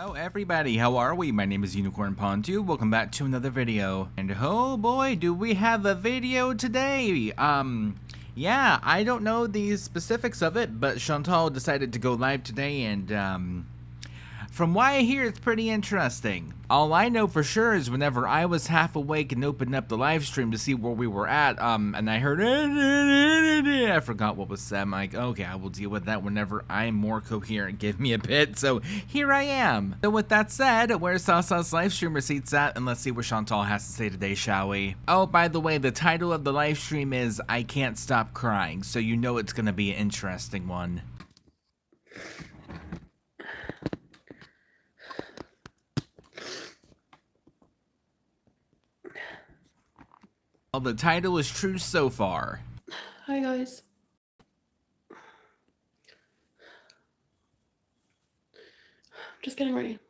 Hello everybody, how are we? My name is Unicorn Pontu. Welcome back to another video. And oh boy, do we have a video today. Yeah, I don't know the specifics of it, but Chantal decided to go live today and from what I hear, it's pretty interesting. All I know for sure is whenever I was half awake and opened up the live stream to see where we were at, and I heard, I forgot what was said. I'm like, okay, I will deal with that whenever I'm more coherent. Give me a bit. So here I am. So with that said, where's Salah's live stream receipts at? And let's see what Chantal has to say today, shall we? Oh, by the way, the title of the live stream is I Can't Stop Crying, so you know it's gonna be an interesting one. Well, the title is true so far. Hi guys. Just getting ready.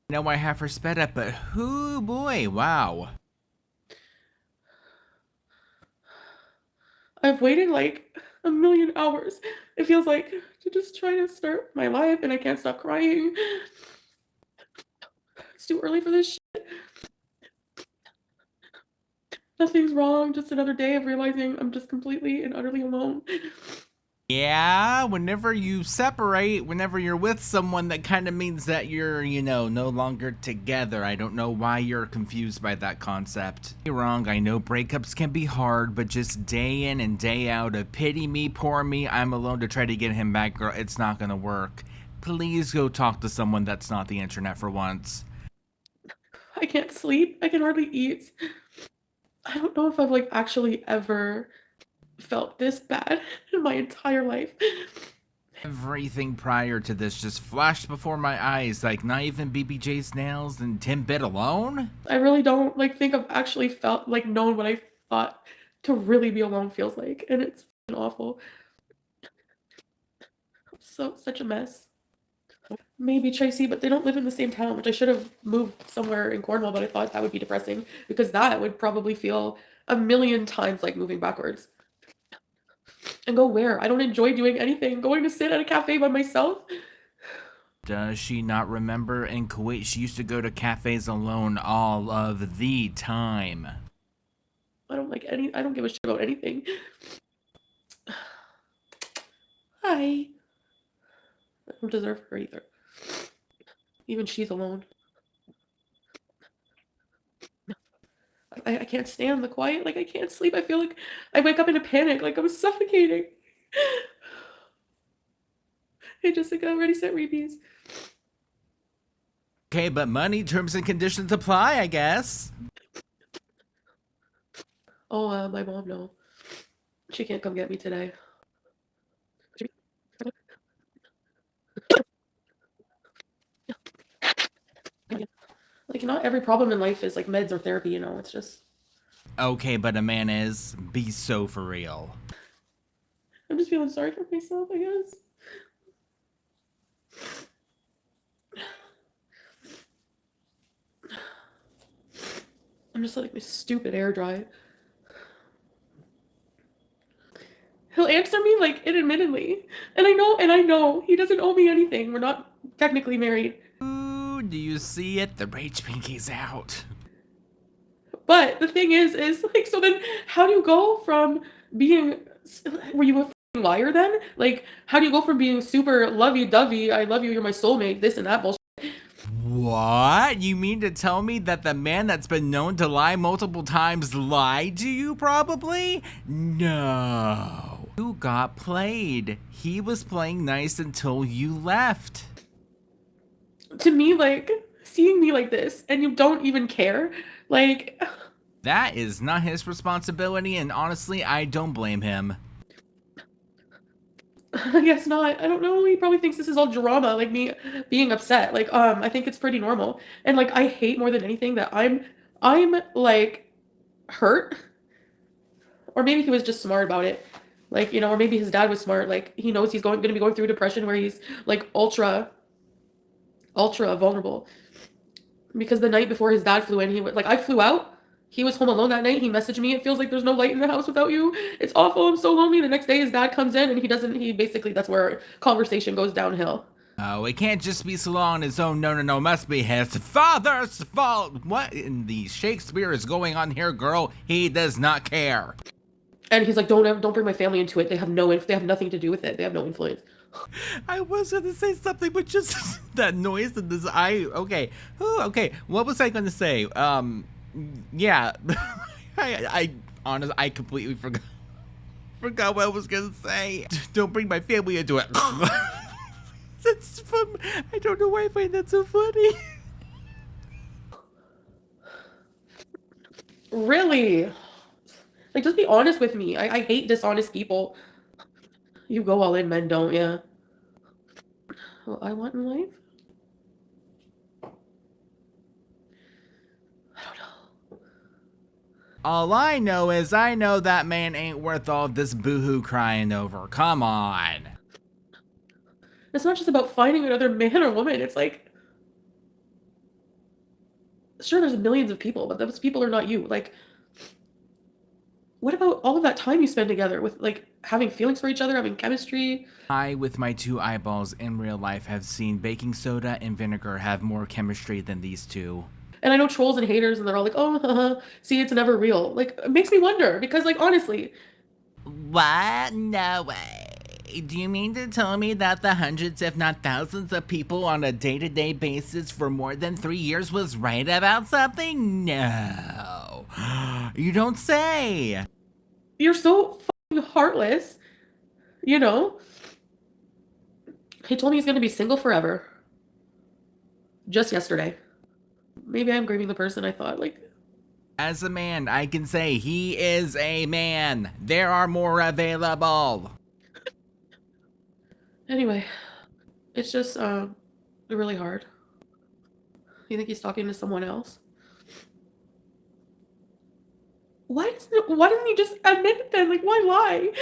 I know I have her sped up, but whoo boy, wow. I've waited like a million hours, it feels like, to just try to start my life, and I can't stop crying. It's too early for this shit. Nothing's wrong, just another day of realizing I'm just completely and utterly alone. Yeah, whenever you separate, whenever you're with someone, that kind of means that you're, you know, no longer together. I don't know why you're confused by that concept. You're wrong, I know breakups can be hard, but just day in and day out of pity me, poor me, I'm alone to try to get him back, girl, it's not gonna work. Please go talk to someone that's not the internet for once. I can't sleep, I can hardly eat. I don't know if I've like actually ever felt this bad in my entire life. Everything prior to this just flashed before my eyes, like not even BBJ's nails and Timbit alone? I really don't like think I've actually felt like known what I thought to really be alone feels like, and it's awful. Such a mess. Maybe Tracy, but they don't live in the same town, which I should have moved somewhere in Cornwall, but I thought that would be depressing because that would probably feel a million times like moving backwards. And go where? I don't enjoy doing anything. Going to sit at a cafe by myself? Does she not remember in Kuwait she used to go to cafes alone all of the time? I don't give a shit about anything. Hi. I don't deserve her either. Even she's alone. I can't stand the quiet. Like, I can't sleep. I feel like I wake up in a panic. Like, I'm suffocating. Hey, Jessica, already sent repeats. Okay, but money, terms and conditions apply, I guess. Oh, my mom, no. She can't come get me today. Like, not every problem in life is like meds or therapy, you know, it's just... Okay, but a man is. Be so for real. I'm just feeling sorry for myself, I guess. I'm just letting my stupid air dry. He'll answer me like admittedly. And I know he doesn't owe me anything. We're not technically married. Ooh, do you see it? The rage pinky's out. But the thing is like, so then how do you go from being, were you a f***ing liar then? Like, how do you go from being super lovey-dovey, I love you, you're my soulmate, this and that bullshit? What? You mean to tell me that the man that's been known to lie multiple times lied to you, probably? No. You got played. He was playing nice until you left. To me, like, seeing me like this, and you don't even care, like... That is not his responsibility, and honestly, I don't blame him. I guess not. I don't know. He probably thinks this is all drama, like me being upset. Like, I think it's pretty normal. And like, I hate more than anything that I'm like hurt. Or maybe he was just smart about it. Like, you know, or maybe his dad was smart. Like, he knows he's going to be going through depression where he's like ultra vulnerable. Because the night before his dad flew in, he was like, I flew out He was home alone that night. He messaged me. It feels like there's no light in the house without you. It's awful. I'm so lonely. The next day, his dad comes in and he basically, that's where conversation goes downhill. Oh, it can't just be Salah on his own. No. Must be his father's fault. What in the Shakespeare is going on here, girl? He does not care. And he's like, don't bring my family into it. They have nothing to do with it. They have no influence. I was gonna say something, but just that noise in this okay. Ooh, okay. What was I gonna say? Yeah. I honestly, I completely forgot what I was gonna say. Don't bring my family into it. That's fun. I don't know why I find that so funny. Really? Like, just be honest with me. I hate dishonest people. You go all in, men don't, yeah. What I want in life? I don't know. All I know is I know that man ain't worth all this boohoo crying over. Come on. It's not just about finding another man or woman. It's like, sure, there's millions of people, but those people are not you. Like, what about all of that time you spend together with, like, having feelings for each other, having chemistry? I, with my 2 eyeballs in real life, have seen baking soda and vinegar have more chemistry than these two. And I know trolls and haters, and they're all like, oh, see, it's never real. Like, it makes me wonder, because, like, honestly. What? No way. Do you mean to tell me that the hundreds, if not thousands, of people on a day-to-day basis for more than 3 years was right about something? No. You don't say. You're so fucking heartless, you know? He told me he's gonna be single forever. Just yesterday. Maybe I'm grieving the person I thought, like... As a man, I can say he is a man. There are more available. Anyway, it's just, really hard. You think he's talking to someone else? Why doesn't he just admit it then? Like, why lie?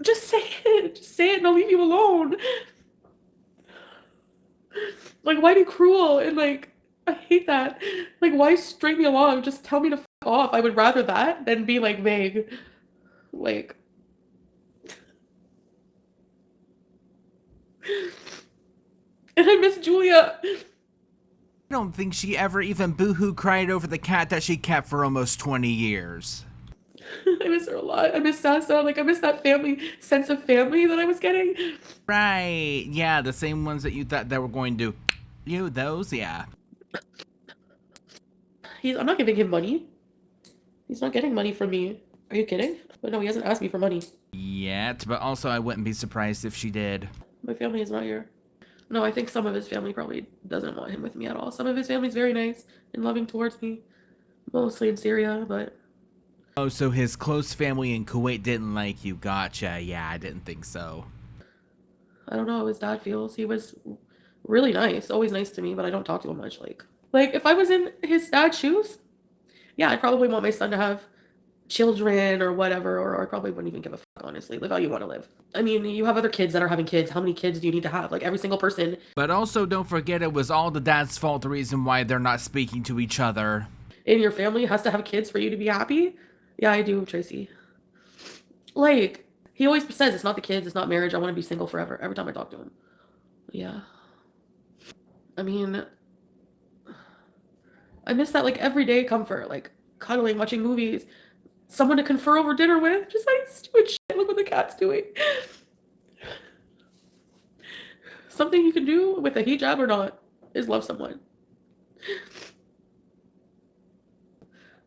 Just say it. Just say it and I'll leave you alone. Like, why be cruel? And, like, I hate that. Like, why string me along? Just tell me to f off. I would rather that than be, like, vague. Like... And I miss Julia. I don't think she ever even boohoo cried over the cat that she kept for almost 20 years. I miss her a lot. I miss Sasa. Like, I miss that sense of family that I was getting. Right. Yeah, the same ones that you thought that were going to you, those, yeah. I'm not giving him money. He's not getting money from me. Are you kidding? But no, he hasn't asked me for money. Yet, but also I wouldn't be surprised if she did. My family is not here. No, I think some of his family probably doesn't want him with me at all. Some of his family's very nice and loving towards me. Mostly in Syria, but... Oh, so his close family in Kuwait didn't like you. Gotcha. Yeah, I didn't think so. I don't know how his dad feels. He was really nice. Always nice to me, but I don't talk to him much. Like, if I was in his dad's shoes, yeah, I'd probably want my son to have children or whatever, or I probably wouldn't even give a fuck, honestly. Live how you want to live. I mean, you have other kids that are having kids. How many kids do you need to have? Like, every single person. But also, don't forget it was all the dad's fault, the reason why they're not speaking to each other. In your family has to have kids for you to be happy? Yeah, I do, Tracy. Like, he always says it's not the kids, it's not marriage. I want to be single forever. Every time I talk to him. Yeah. I mean, I miss that, like, everyday comfort. Like, cuddling, watching movies. Someone to confer over dinner with. Just like stupid shit. Look what the cat's doing. Something you can do with a hijab or not is love someone.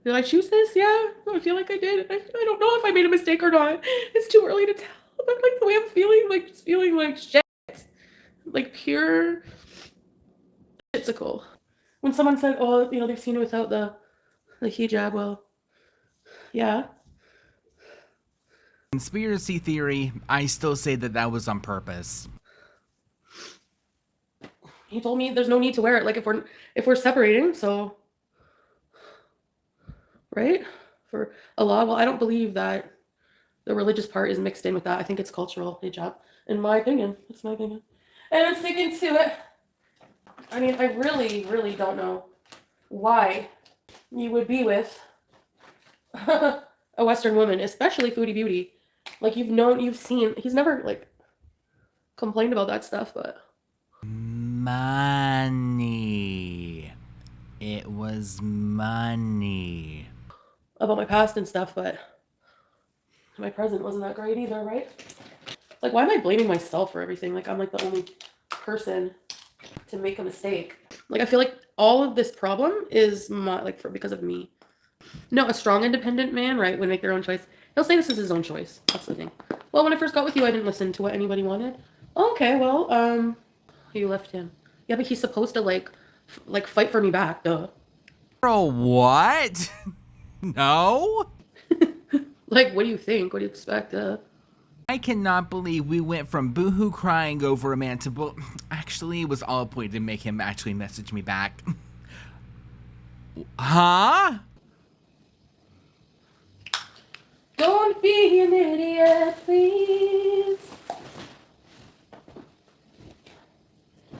Did I choose this? Yeah, I feel like I did. I don't know if I made a mistake or not. It's too early to tell. But like the way I'm feeling, like just feeling like shit. Like pure shitsicle. When someone said, oh, you know, they've seen it without the hijab, well, yeah. Conspiracy theory, I still say that that was on purpose. He told me there's no need to wear it. Like if we're separating, so right? For Allah, well, I don't believe that the religious part is mixed in with that. I think it's cultural hijab, in my opinion. That's my opinion. And I'm sticking to it. I mean, I really, really don't know why you would be with a Western woman, especially Foodie Beauty. Like you've seen, he's never like complained about that stuff, but Money. It was money. about my past and stuff, but my present wasn't that great either, right? Like, why am I blaming myself for everything? Like, I'm like the only person to make a mistake. Like, I feel like all of this problem is because of me. No, a strong, independent man, right, would make their own choice. He'll say this is his own choice. That's the thing. Well, when I first got with you, I didn't listen to what anybody wanted. Okay, well, you left him. Yeah, but he's supposed to like fight for me back. Duh. Bro, what? No? Like, what do you think? What do you expect? I cannot believe we went from boohoo crying over a man to actually, it was all a point to make him actually message me back. Huh? Don't be an idiot, please.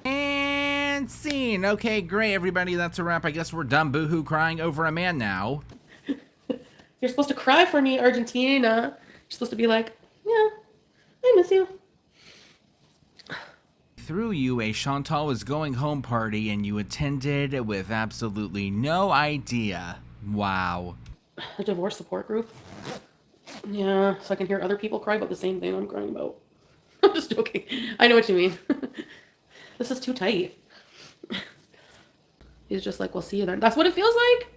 And scene. Okay, great, everybody. That's a wrap. I guess we're done boohoo crying over a man now. You're supposed to cry for me, Argentina. You're supposed to be like, yeah, I miss you. Through you, a Chantal was going home party and you attended with absolutely no idea. Wow. A divorce support group. Yeah, so I can hear other people cry about the same thing I'm crying about. I'm just joking. I know what you mean. This is too tight. He's just like, we'll see you then. That's what it feels like.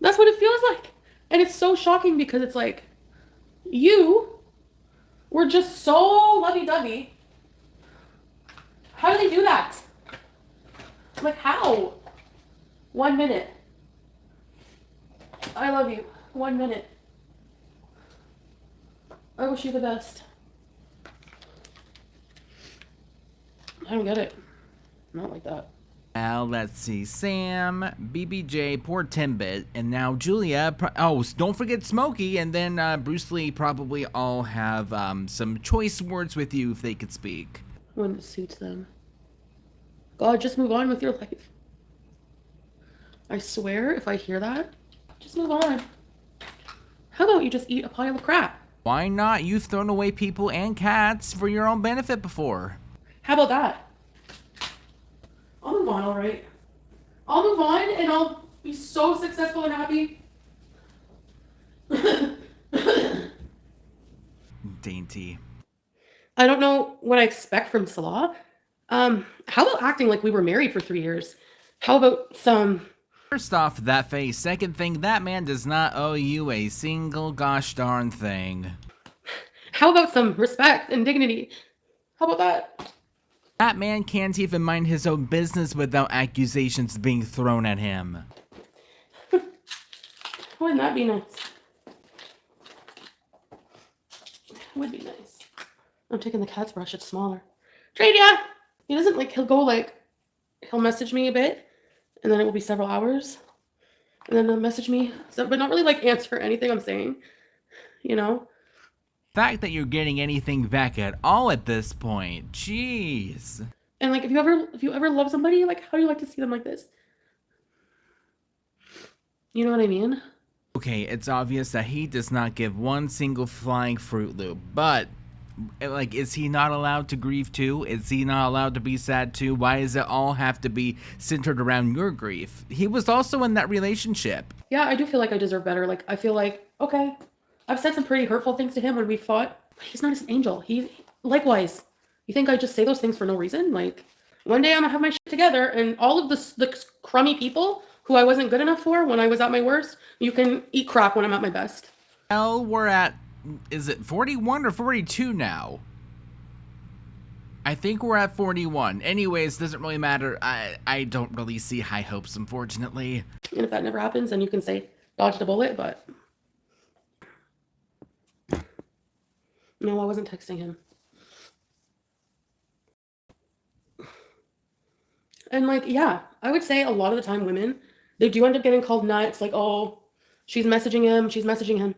That's what it feels like. And it's so shocking because it's like, you were just so lovey-dovey. How do they do that? Like, how? 1 minute. I love you. 1 minute. I wish you the best. I don't get it. Not like that. Now, let's see. Sam, BBJ, poor Timbit, and now Julia. Oh, don't forget Smokey, and then Bruce Lee probably all have some choice words with you if they could speak. When it suits them. God, just move on with your life. I swear, if I hear that, just move on. How about you just eat a pile of crap? Why not? You've thrown away people and cats for your own benefit before. How about that? I'll move on, all right? I'll move on and I'll be so successful and happy. Dainty. I don't know what I expect from Salah. How about acting like we were married for 3 years? How about some... First off, that face. Second thing, that man does not owe you a single gosh darn thing. How about some respect and dignity? How about that? That man can't even mind his own business without accusations being thrown at him. Wouldn't that be nice? Would be nice. I'm taking the cat's brush, it's smaller. Tradia! He doesn't like, he'll message me a bit, and then it will be several hours. And then he'll message me, but not really like answer anything I'm saying, you know? The fact that you're getting anything back at all at this point, jeez. And like, if you ever love somebody, like, how do you like to see them like this? You know what I mean? Okay, it's obvious that he does not give one single flying Fruit Loop, but, like, is he not allowed to grieve too? Is he not allowed to be sad too? Why does it all have to be centered around your grief? He was also in that relationship. Yeah, I do feel like I deserve better. Like, I feel like, okay, I've said some pretty hurtful things to him when we fought. He's not an angel. Likewise. You think I just say those things for no reason? Like, one day I'm gonna have my shit together, and all of the crummy people who I wasn't good enough for when I was at my worst, you can eat crap when I'm at my best. Well, we're at, is it 41 or 42 now? I think we're at 41. Anyways, doesn't really matter. I don't really see high hopes, unfortunately. And if that never happens, then you can say, dodged a bullet, but... No, I wasn't texting him. And like, yeah, I would say a lot of the time women, they do end up getting called nuts. Like, oh, she's messaging him.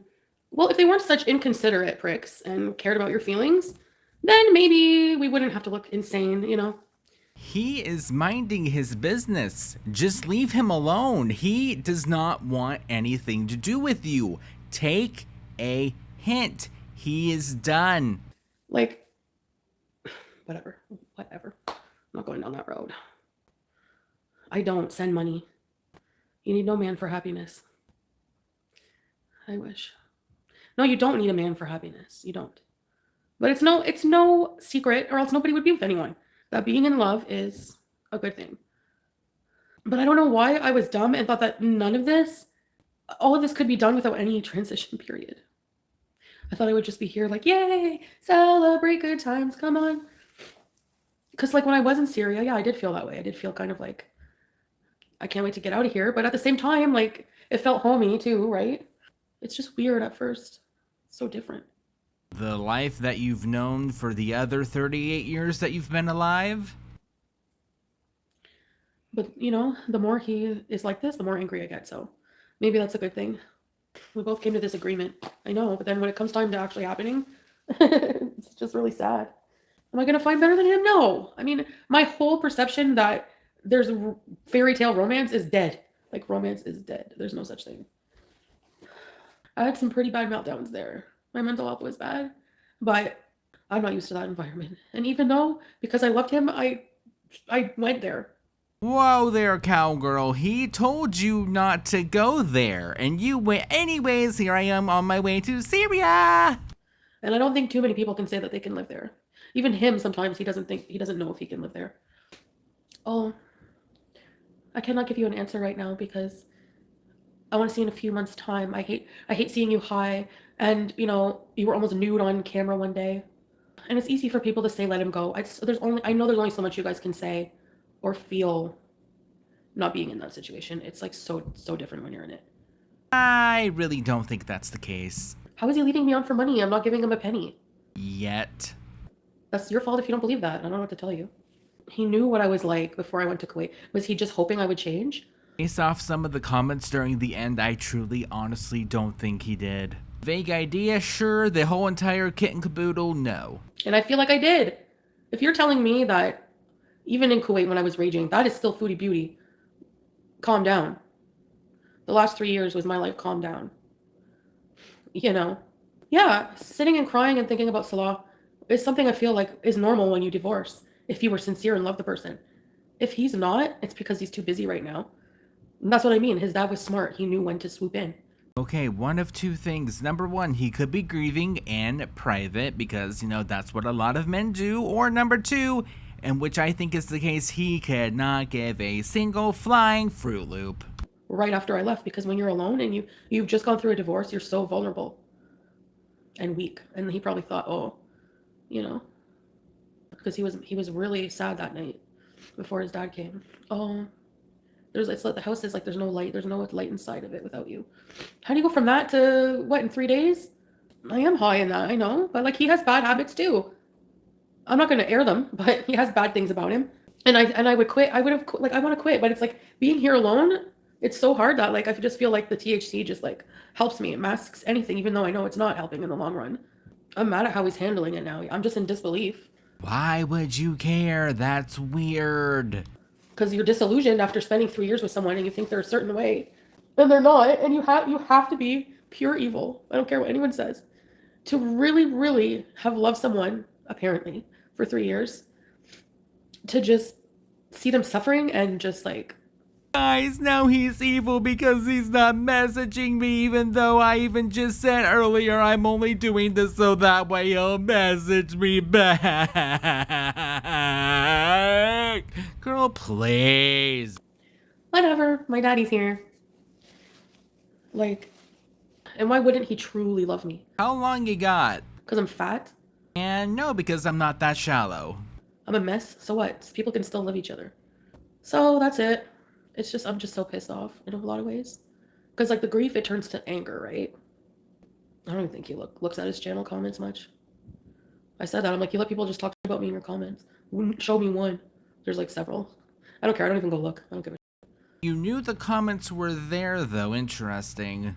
Well, if they weren't such inconsiderate pricks and cared about your feelings, then maybe we wouldn't have to look insane, you know? He is minding his business. Just leave him alone. He does not want anything to do with you. Take a hint. He is done. Like, whatever. I'm not going down that road. I don't send money. You need no man for happiness. I wish. No, you don't need a man for happiness. You don't. But it's no secret, or else nobody would be with anyone, that being in love is a good thing. But I don't know why I was dumb and thought that all of this could be done without any transition period. I thought I would just be here like, yay, celebrate good times, come on. Because like when I was in Syria, yeah, I did feel that way. I did feel kind of like, I can't wait to get out of here. But at the same time, like, it felt homey too, right? It's just weird at first. It's so different. The life that you've known for the other 38 years that you've been alive? But, you know, the more he is like this, the more angry I get. So maybe that's a good thing. We both came to this agreement. I know, but then when it comes time to actually happening, it's just really sad. Am I going to find better than him? No. I mean, my whole perception that there's fairy tale romance is dead. Like, romance is dead. There's no such thing. I had some pretty bad meltdowns there. My mental health was bad, but I'm not used to that environment. And even though, because I loved him, I went there. Whoa there, cowgirl. He told you not to go there, and you went anyways. Here I am on my way to Syria. And I don't think too many people can say that they can live there. Even him, sometimes he doesn't know if he can live there. Oh, I cannot give you an answer right now because I want to see in a few months' time. I hate seeing you high, and you know, you were almost nude on camera one day. And it's easy for people to say let him go. I know there's only so much you guys can say or feel not being in that situation. It's like so different when you're in it. I really don't think that's the case. How is he leading me on for money? I'm not giving him a penny. Yet. That's your fault if you don't believe that. I don't know what to tell you. He knew what I was like before I went to Kuwait. Was he just hoping I would change? Based off some of the comments during the end, I truly, honestly don't think he did. Vague idea, sure. The whole entire kit and caboodle, no. And I feel like I did. If you're telling me that even in Kuwait when I was raging, that is still foodie beauty, calm down. The last 3 years was my life, calm down. You know? Yeah, sitting and crying and thinking about Salah is something I feel like is normal when you divorce, if you were sincere and love the person. If he's not, it's because he's too busy right now. And that's what I mean. His dad was smart. He knew when to swoop in. Okay, one of two things. Number one, he could be grieving and private because, you know, that's what a lot of men do. Or number two, and which I think is the case, he could not give a single flying Fruit Loop. Right after I left, because when you're alone and you've just gone through a divorce, you're so vulnerable and weak. And he probably thought, oh, you know, because he was really sad that night before his dad came. Oh, it's like the house is like there's no light inside of it without you. How do you go from that to what in 3 days? I am high in that, I know, but like he has bad habits too. I'm not going to air them, but he has bad things about him. And I would quit. I would have like I want to quit, but it's like being here alone. It's so hard that like I just feel like the THC just like helps me. It masks anything, even though I know it's not helping in the long run. I'm mad at how he's handling it now. I'm just in disbelief. Why would you care? That's weird. Because you're disillusioned after spending 3 years with someone and you think they're a certain way, and they're not. And you have to be pure evil. I don't care what anyone says, to really, really have loved someone apparently for 3 years, to just see them suffering and just like. Guys, now he's evil because he's not messaging me, even though I even just said earlier I'm only doing this so that way he'll message me back. Girl, please. Whatever, my daddy's here. Like, and why wouldn't he truly love me? How long you got? Because I'm fat? And no, because I'm not that shallow. I'm a mess? So what? People can still love each other. So that's it. It's just, I'm just so pissed off in a lot of ways. Because like the grief, it turns to anger, right? I don't even think he looks at his channel comments much. I said that. I'm like, you let people just talk about me in your comments. Show me one. There's like several. I don't care. I don't even go look. I don't give a shit. You knew the comments were there, though. Interesting.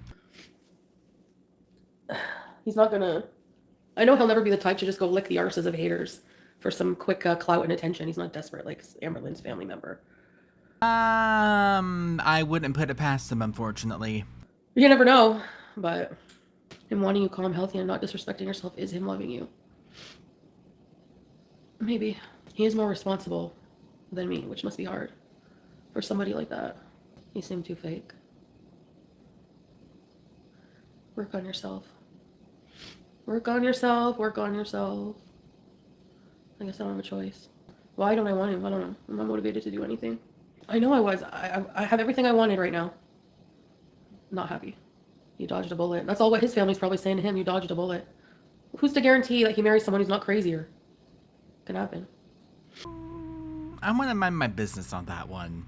He's not gonna. I know he'll never be the type to just go lick the arses of haters. for some quick clout and attention. He's not desperate like Amberlynn's family member. I wouldn't put it past him, unfortunately. You never know, but him wanting you calm, healthy, and not disrespecting yourself is him loving you. Maybe. He is more responsible than me, which must be hard for somebody like that. You seem too fake. Work on yourself. Work on yourself. Work on yourself. I guess I don't have a choice. Why don't I want him? I don't know. I'm not motivated to do anything. I know I was. I have everything I wanted right now. Not happy. You dodged a bullet. That's all what his family's probably saying to him. You dodged a bullet. Who's to guarantee that he marries someone who's not crazier? Can happen. I'm gonna mind my business on that one.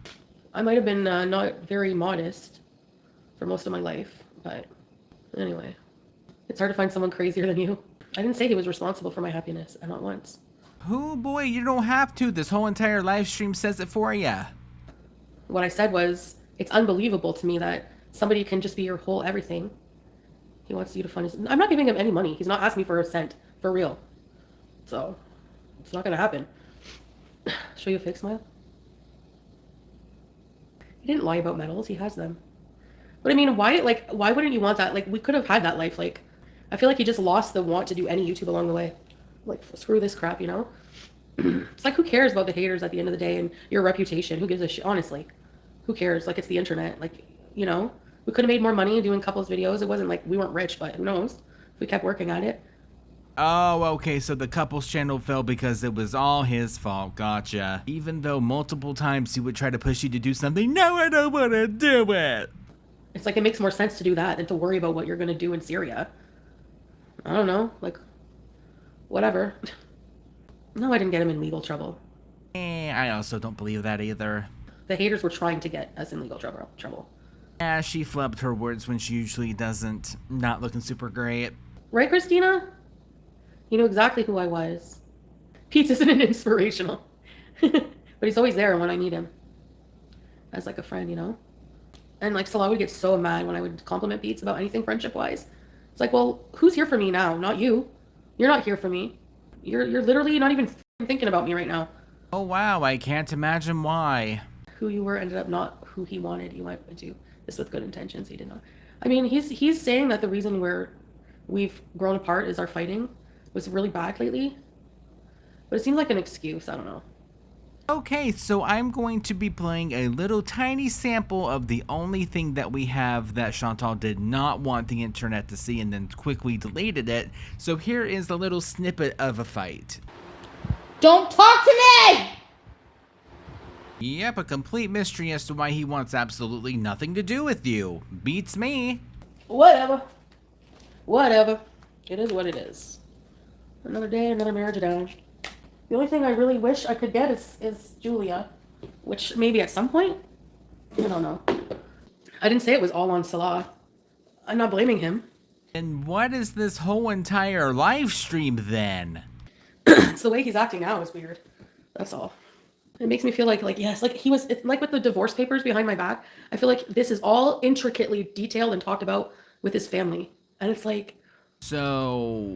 I might have been not very modest for most of my life, but anyway. It's hard to find someone crazier than you. I didn't say he was responsible for my happiness, and not once. Oh boy, you don't have to. This whole entire live stream says it for ya. What I said was, it's unbelievable to me that somebody can just be your whole everything. He wants you to fund his... I'm not giving him any money. He's not asking me for a cent. For real. So, it's not going to happen. Show you a fake smile? He didn't lie about medals. He has them. But I mean, why wouldn't you want that? Like, we could have had that life. Like, I feel like he just lost the want to do any YouTube along the way. Like, screw this crap, you know? It's like, who cares about the haters at the end of the day and your reputation? Who gives a shit? Honestly. Who cares? Like, it's the internet. Like, you know? We could have made more money doing couples videos. It wasn't like we weren't rich, but who knows? If we kept working at it. Oh, okay, so the couples channel fell because it was all his fault. Gotcha. Even though multiple times he would try to push you to do something, no, I don't want to do it. It's like, it makes more sense to do that than to worry about what you're going to do in Syria. I don't know. Like, whatever. No, I didn't get him in legal trouble. I also don't believe that either. The haters were trying to get us in legal trouble. Yeah, she flubbed her words when she usually doesn't. Not looking super great. Right, Christina? He knew exactly who I was. Pete isn't an inspirational. But he's always there when I need him. As like a friend, you know? And like Salah would get so mad when I would compliment Beats about anything friendship-wise. It's like, well, who's here for me now? Not you. You're not here for me. You're literally not even thinking about me right now. Oh wow, I can't imagine why. Who you were ended up not who he wanted. He went into this with good intentions. He did not. I mean, he's saying that the reason we've grown apart is our fighting was really bad lately. But it seems like an excuse. I don't know. Okay, so I'm going to be playing a little tiny sample of the only thing that we have that Chantal did not want the internet to see and then quickly deleted it. So here is the little snippet of a fight. Don't talk to me! Yep, a complete mystery as to why he wants absolutely nothing to do with you. Beats me. Whatever. It is what it is. Another day, another marriage down. The only thing I really wish I could get is Julia, which maybe at some point. I don't know. I didn't say it was all on Salah. I'm not blaming him. And what is this whole entire live stream then? It's the way he's acting now is weird. That's all. It makes me feel like yes, like it's like with the divorce papers behind my back. I feel like this is all intricately detailed and talked about with his family. And it's like, so,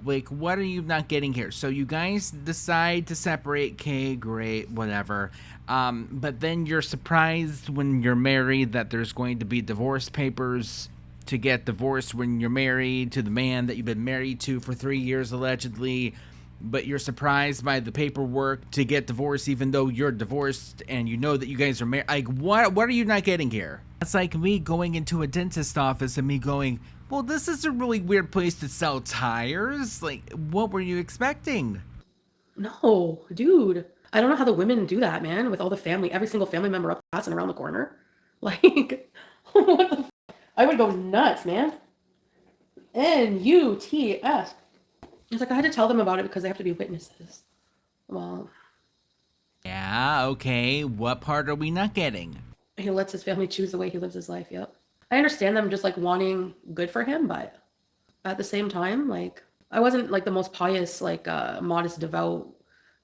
like, what are you not getting here? So you guys decide to separate, okay, great, whatever. But then you're surprised when you're married that there's going to be divorce papers to get divorced when you're married to the man that you've been married to for 3 years, allegedly. But you're surprised by the paperwork to get divorced even though you're divorced and you know that you guys are married. Like, what are you not getting here? It's like me going into a dentist office and me going, well, this is a really weird place to sell tires. Like, what were you expecting? no, dude. I don't know how the women do that, man, with all the family, every single family member up passing around the corner. Like, what the I would go nuts, man. NUTS. It's like I had to tell them about it because they have to be witnesses. Well, Yeah, okay. What part are we not getting? he lets his family choose the way he lives his life. Yep. I understand them just like wanting good for him, but at the same time, like I wasn't like the most pious, like modest, devout.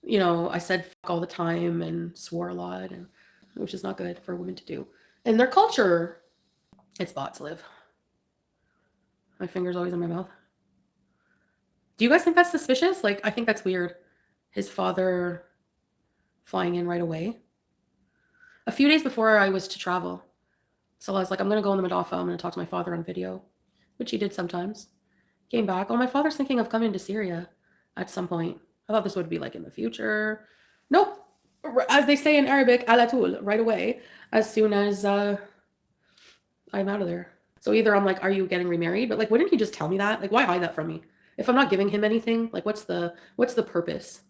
You know, I said fuck all the time and swore a lot, and which is not good for women to do. In their culture, it's bots live. My finger's always in my mouth. Do you guys think that's suspicious? Like, I think that's weird. his father flying in right away. A few days before I was to travel, so I was like, I'm going to go in the Madafa. I'm going to talk to my father on video, which he did sometimes. Came back. Oh, my father's thinking of coming to Syria at some point. I thought this would be like in the future. Nope. As they say in Arabic, ala tul, right away, as soon as I'm out of there. So either I'm like, are you getting remarried? But like, wouldn't he just tell me that? Like, why hide that from me? If I'm not giving him anything, like, what's the purpose?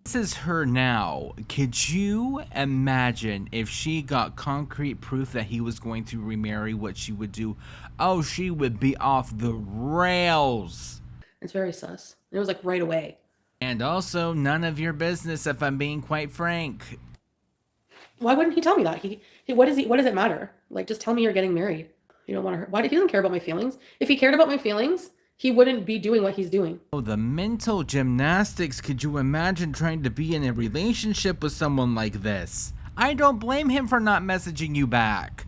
This is her now. Could you imagine if she got concrete proof that he was going to remarry, what she would do? Oh, she would be off the rails. It's very sus. It was like right away. And also, none of your business, if I'm being quite frank. Why wouldn't he tell me that? What does it matter? Like, just tell me you're getting married. You don't want to hurt. Why? He doesn't care about my feelings. If he cared about my feelings, he wouldn't be doing what he's doing. Oh, the mental gymnastics. Could you imagine trying to be in a relationship with someone like this? I don't blame him for not messaging you back.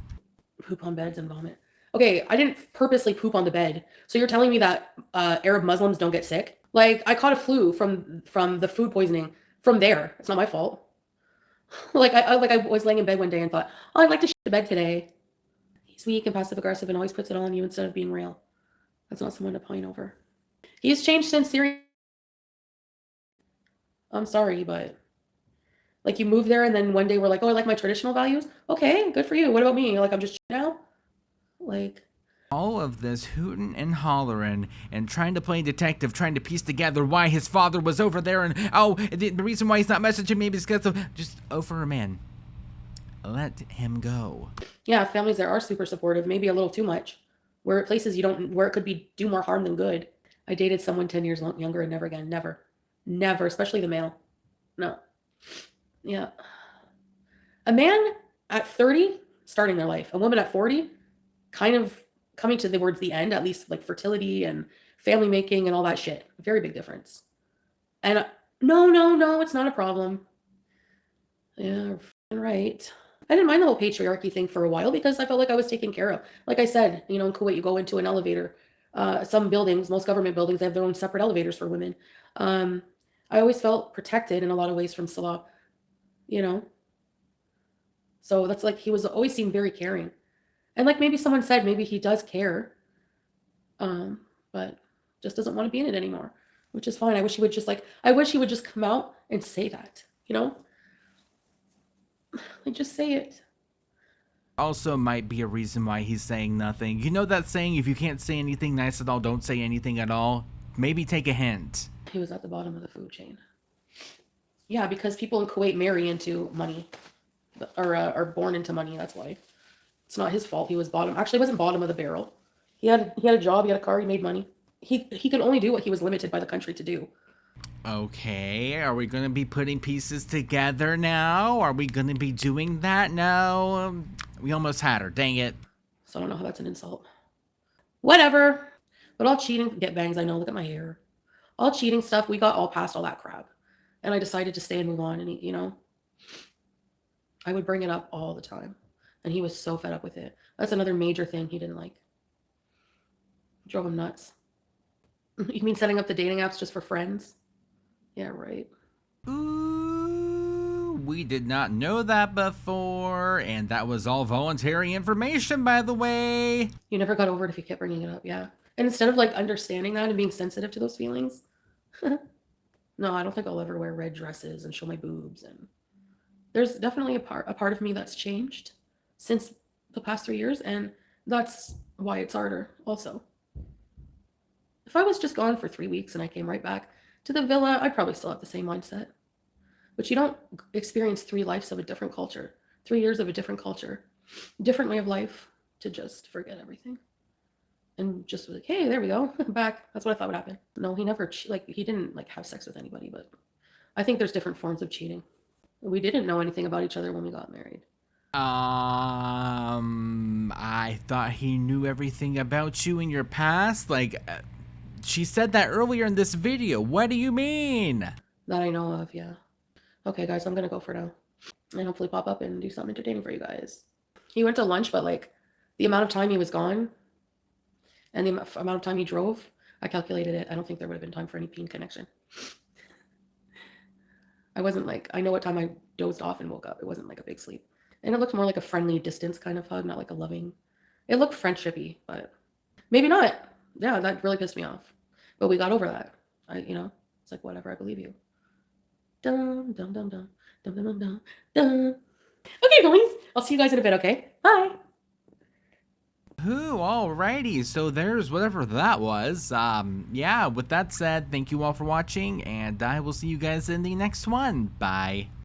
Poop on beds and vomit. Okay, I didn't purposely poop on the bed. So you're telling me that Arab Muslims don't get sick? Like, I caught a flu from the food poisoning from there. It's not my fault. Like I was laying in bed one day and thought, oh, I'd like to shit the bed today. He's weak and passive aggressive and always puts it all on you instead of being real. That's not someone to pine over. He's changed since Syria. I'm sorry, but like, you moved there and then one day we're like, oh, I like my traditional values. Okay, good for you. What about me? Like, I'm just now? Like, all of this hooting and hollering and trying to play detective, trying to piece together why his father was over there, and oh, the reason why he's not messaging me is because of just, oh, for a man, let him go. Yeah, families there are super supportive, maybe a little too much, where it places you don't, where it could be do more harm than good. I dated someone 10 years younger and never again. Never, especially the male. No. Yeah. A man at 30 starting their life, a woman at 40 kind of coming towards the end, at least like fertility and family making and all that shit. Very big difference. And no, it's not a problem. Yeah, right. I didn't mind the whole patriarchy thing for a while because I felt like I was taken care of. Like I said, in Kuwait, you go into an elevator. Some buildings, most government buildings, they have their own separate elevators for women. I always felt protected in a lot of ways from Salah, So that's like, he was always seemed very caring. And like maybe someone said, maybe he does care, but just doesn't want to be in it anymore, which is fine. I wish he would just come out and say that, Like, just say it. Also might be a reason why he's saying nothing. You know that saying, if you can't say anything nice at all, don't say anything at all? Maybe take a hint. He was at the bottom of the food chain. Yeah, because people in Kuwait marry into money, or are born into money. That's why. It's not his fault. He was bottom. Actually, he wasn't bottom of the barrel. He had a job. He had a car. He made money. He could only do what he was limited by the country to do. Okay, are we going to be putting pieces together now? Are we going to be doing that now? We almost had her. Dang it. So I don't know how that's an insult. Whatever. But all cheating, get bangs. I know. Look at my hair. All cheating stuff. We got all past all that crap, and I decided to stay and move on. And I would bring it up all the time. And he was so fed up with it. That's another major thing he didn't like. Drove him nuts. You mean setting up the dating apps just for friends? Yeah, right. Ooh, we did not know that before. And that was all voluntary information, by the way. You never got over it if you kept bringing it up, yeah. And instead of like understanding that and being sensitive to those feelings, no, I don't think I'll ever wear red dresses and show my boobs. And there's definitely a part of me that's changed since the past 3 years, and that's why it's harder also. If I was just gone for 3 weeks and I came right back to the villa, I'd probably still have the same mindset. But you don't experience 3 lives of a different culture, 3 years of a different culture, different way of life, to just forget everything. And just like, hey, there we go, back. That's what I thought would happen. No, he never, he didn't have sex with anybody, but I think there's different forms of cheating. We didn't know anything about each other when we got married. I thought he knew everything about you in your past. She said that earlier in this video. What do you mean? That I know of, yeah. Okay, guys, I'm gonna go for now. And hopefully pop up and do something entertaining for you guys. He went to lunch, but the amount of time he was gone and the amount of time he drove, I calculated it. I don't think there would have been time for any peen connection. I wasn't like, I know what time I dozed off and woke up. It wasn't like a big sleep. And it looked more like a friendly distance kind of hug, not like a loving. It looked friendshipy, but maybe not. Yeah, that really pissed me off. But we got over that. It's like, whatever, I believe you. Dum, dum, dum, dum, dum, dum, dum, dum, dum. Okay, guys. I'll see you guys in a bit, okay? Bye. Ooh, alrighty, so there's whatever that was. Yeah, with that said, thank you all for watching, and I will see you guys in the next one. Bye.